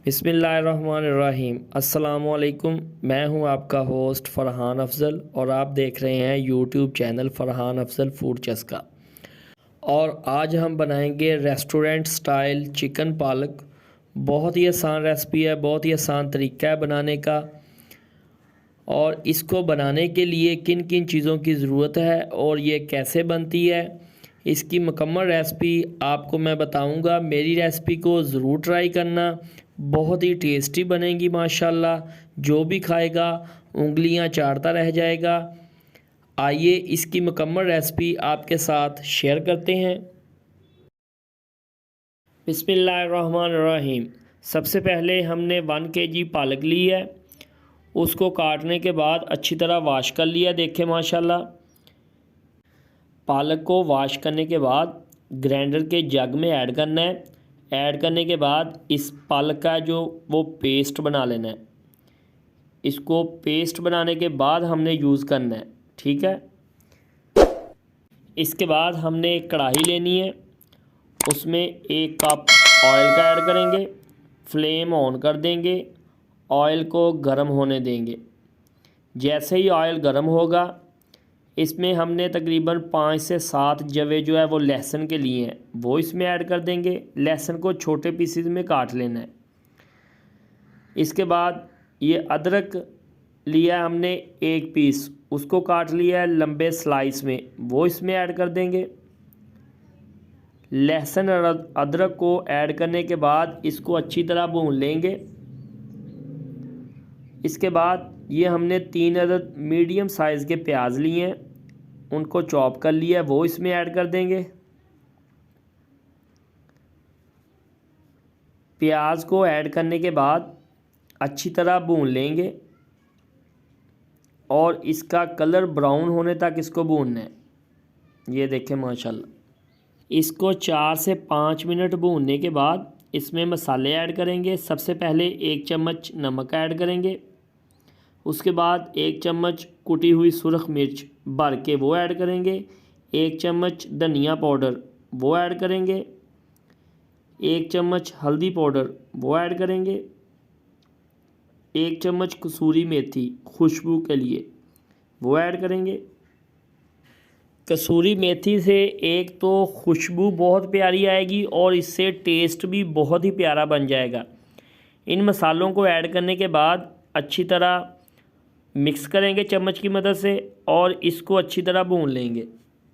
बिस्मिल्लाहिर्रहमानिर्रहीम। अस्सलामुअलैकुम। मैं हूं आपका होस्ट फ़रहान अफज़ल और आप देख रहे हैं YouTube channel Farhan Afzal food चस्का। और आज हम बनाएंगे रेस्टोरेंट स्टाइल चिकन पालक। बहुत ही आसान रेसिपी है, बहुत ही आसान तरीका है बनाने का। और इसको बनाने के लिए किन किन चीज़ों की ज़रूरत है और ये कैसे बनती है, इसकी मुकम्मल रेसिपी आपको मैं बताऊंगा। मेरी रेसिपी को ज़रूर ट्राई करना, बहुत ही टेस्टी बनेगी माशाल्लाह। जो भी खाएगा उंगलियां चाटता रह जाएगा। आइए इसकी मुकम्मल रेसिपी आपके साथ शेयर करते हैं। बिस्मिल्लाहिर्रहमानिर्रहीम। सबसे पहले हमने 1 केजी पालक ली है। उसको काटने के बाद अच्छी तरह वाश कर लिया। देखें माशाल्लाह, पालक को वाश करने के बाद ग्राइंडर के जग में ऐड करना है। ऐड करने के बाद इस पालक का जो वो पेस्ट बना लेना है। इसको पेस्ट बनाने के बाद हमने यूज़ करना है, ठीक है। इसके बाद हमने एक कढ़ाई लेनी है, उसमें 1 कप ऑयल का ऐड करेंगे। फ्लेम ऑन कर देंगे, ऑयल को गर्म होने देंगे। जैसे ही ऑयल गर्म होगा, इसमें हमने तकरीबन 5 से 7 जवे जो है वो लहसुन के लिए हैं, वो इसमें ऐड कर देंगे। लहसुन को छोटे पीसेस में काट लेना है। इसके बाद ये अदरक लिया हमने 1 पीस, उसको काट लिया है लंबे स्लाइस में, वो इसमें ऐड कर देंगे। लहसुन और अदरक को ऐड करने के बाद इसको अच्छी तरह भून लेंगे। इसके बाद ये हमने 3 अदद मीडियम साइज़ के प्याज लिए हैं, उनको चॉप कर लिया है, वो इसमें ऐड कर देंगे। प्याज को ऐड करने के बाद अच्छी तरह भून लेंगे और इसका कलर ब्राउन होने तक इसको भूनना है। ये देखें माशाल्लाह। इसको 4 से 5 मिनट भूनने के बाद इसमें मसाले ऐड करेंगे। सबसे पहले 1 चम्मच नमक ऐड करेंगे। उसके बाद 1 चम्मच कुटी हुई सुरख मिर्च भर के वो ऐड करेंगे। 1 चम्मच धनिया पाउडर वो ऐड करेंगे। 1 चम्मच हल्दी पाउडर वो ऐड करेंगे। 1 चम्मच कसूरी मेथी खुशबू के लिए वो ऐड करेंगे। कसूरी मेथी से एक तो खुशबू बहुत प्यारी आएगी और इससे टेस्ट भी बहुत ही प्यारा बन जाएगा। इन मसालों को ऐड करने के बाद अच्छी तरह मिक्स करेंगे चम्मच की मदद से और इसको अच्छी तरह भून लेंगे।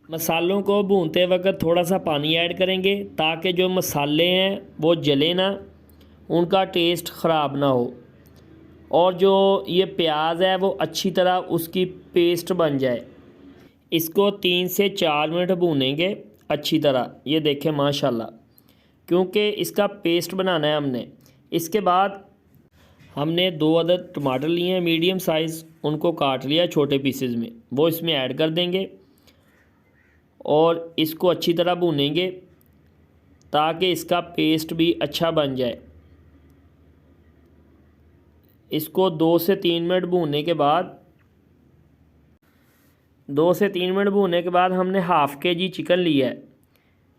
मसालों को भूनते वक्त थोड़ा सा पानी ऐड करेंगे ताकि जो मसाले हैं वो जले ना, उनका टेस्ट ख़राब ना हो, और जो ये प्याज है वो अच्छी तरह उसकी पेस्ट बन जाए। इसको 3 से 4 मिनट भूनेंगे अच्छी तरह। ये देखें माशाल्लाह, क्योंकि इसका पेस्ट बनाना है हमने। इसके बाद हमने 2 अदद टमाटर लिए हैं मीडियम साइज़, उनको काट लिया छोटे पीसेस में, वो इसमें ऐड कर देंगे और इसको अच्छी तरह भूनेंगे ताकि इसका पेस्ट भी अच्छा बन जाए। इसको 2 से 3 मिनट भूनने के बाद 2 से 3 मिनट भूनने के बाद हमने हाफ़ केजी चिकन लिया है।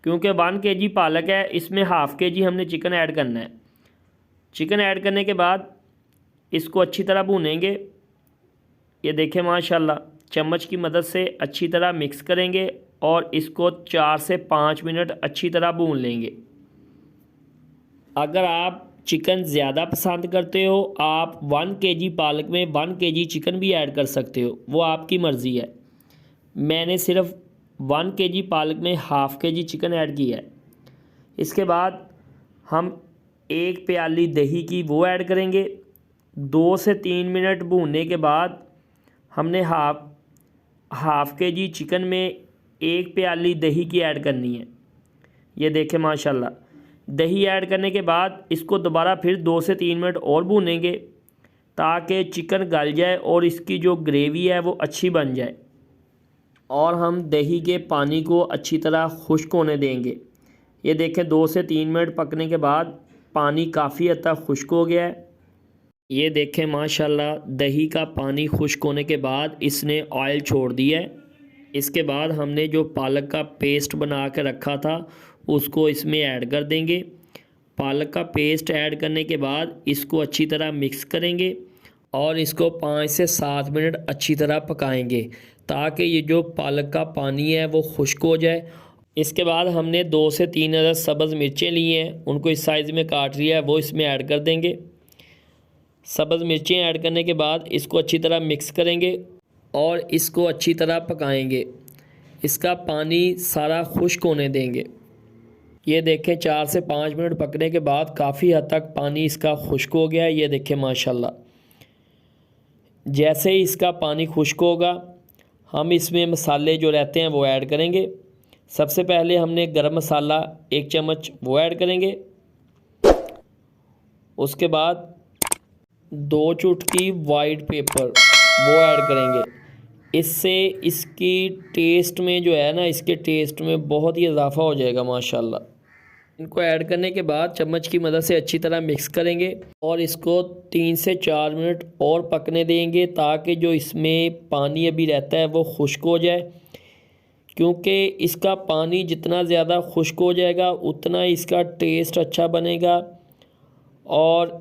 क्योंकि 1 केजी पालक है, इसमें हाफ़ केजी हमने चिकन ऐड करना है। चिकन ऐड करने के बाद इसको अच्छी तरह भूनेंगे। ये देखें माशाल्लाह, चम्मच की मदद से अच्छी तरह मिक्स करेंगे और इसको 4 से 5 मिनट अच्छी तरह भून लेंगे। अगर आप चिकन ज़्यादा पसंद करते हो, आप 1 केजी पालक में 1 केजी चिकन भी ऐड कर सकते हो, वो आपकी मर्ज़ी है। मैंने सिर्फ 1 केजी पालक में हाफ़ केजी चिकन ऐड किया है। इसके बाद हम 1 प्याली दही की वो ऐड करेंगे। 2 से 3 मिनट भूनने के बाद हमने हाफ़ केजी चिकन में 1 प्याली दही की ऐड करनी है। ये देखें माशाल्लाह, दही ऐड करने के बाद इसको दोबारा फिर 2 से 3 मिनट और भूनेंगे ताकि चिकन गल जाए और इसकी जो ग्रेवी है वो अच्छी बन जाए। और हम दही के पानी को अच्छी तरह खुश्क होने देंगे। ये देखें 2 से 3 मिनट पकने के बाद पानी काफ़ी हद तक खुश्क हो गया है। ये देखें माशाल्लाह, दही का पानी खुश्क होने के बाद इसने ऑयल छोड़ दिया है। इसके बाद हमने जो पालक का पेस्ट बना के रखा था उसको इसमें ऐड कर देंगे। पालक का पेस्ट ऐड करने के बाद इसको अच्छी तरह मिक्स करेंगे और इसको 5 से 7 मिनट अच्छी तरह पकाएंगे ताकि ये जो पालक का पानी है वो खुश्क हो जाए। इसके बाद हमने 2 से 3 अदद सब्ज़ मिर्चें ली हैं, उनको इस साइज़ में काट लिया है, वो इसमें ऐड कर देंगे। सब्ज़ मिर्चें ऐड करने के बाद इसको अच्छी तरह मिक्स करेंगे और इसको अच्छी तरह पकाएंगे। इसका पानी सारा खुश्क होने देंगे। ये देखें 4 से 5 मिनट पकने के बाद काफ़ी हद तक पानी इसका खुश्क हो गया है। ये देखें माशाल्लाह। जैसे ही इसका पानी खुश्क होगा हम इसमें मसाले जो रहते हैं वो ऐड करेंगे। सबसे पहले हमने गरम मसाला 1 चम्मच वो ऐड करेंगे। उसके बाद 2 चुटकी वाइट पेपर वो ऐड करेंगे। इससे इसकी टेस्ट में जो है ना, इसके टेस्ट में बहुत ही इजाफ़ा हो जाएगा माशाल्लाह। इनको ऐड करने के बाद चम्मच की मदद से अच्छी तरह मिक्स करेंगे और इसको 3 से 4 मिनट और पकने देंगे ताकि जो इसमें पानी अभी रहता है वो खुश्क हो जाए, क्योंकि इसका पानी जितना ज़्यादा खुश्क हो जाएगा उतना इसका टेस्ट अच्छा बनेगा और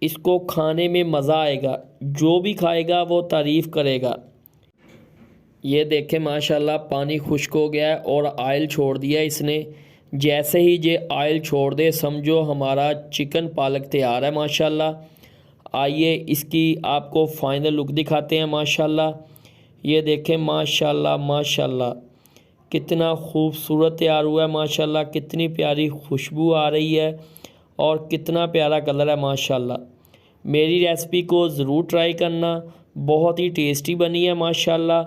इसको खाने में मज़ा आएगा। जो भी खाएगा वो तारीफ़ करेगा। ये देखें माशाल्लाह पानी खुश्क हो गया है और ऑयल छोड़ दिया इसने। जैसे ही ये ऑयल छोड़ दे समझो हमारा चिकन पालक तैयार है माशाल्लाह। आइए इसकी आपको फ़ाइनल लुक दिखाते हैं माशाल्लाह। ये देखें माशाल्लाह माशाल्लाह कितना खूबसूरत तैयार हुआ है माशाल्लाह। कितनी प्यारी खुशबू आ रही है और कितना प्यारा कलर है माशाल्लाह। मेरी रेसिपी को ज़रूर ट्राई करना, बहुत ही टेस्टी बनी है माशाल्लाह।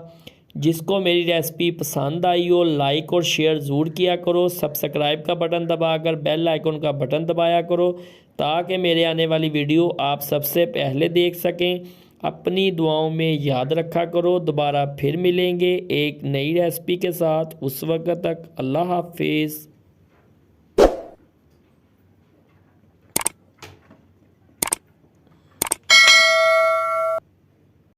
जिसको मेरी रेसिपी पसंद आई हो लाइक और शेयर ज़रूर किया करो। सब्सक्राइब का बटन दबाकर बेल आइकन का बटन दबाया करो ताकि मेरे आने वाली वीडियो आप सबसे पहले देख सकें। अपनी दुआओं में याद रखा करो। दोबारा फिर मिलेंगे एक नई रेसिपी के साथ। उस वक्त तक अल्लाह हाफिज़।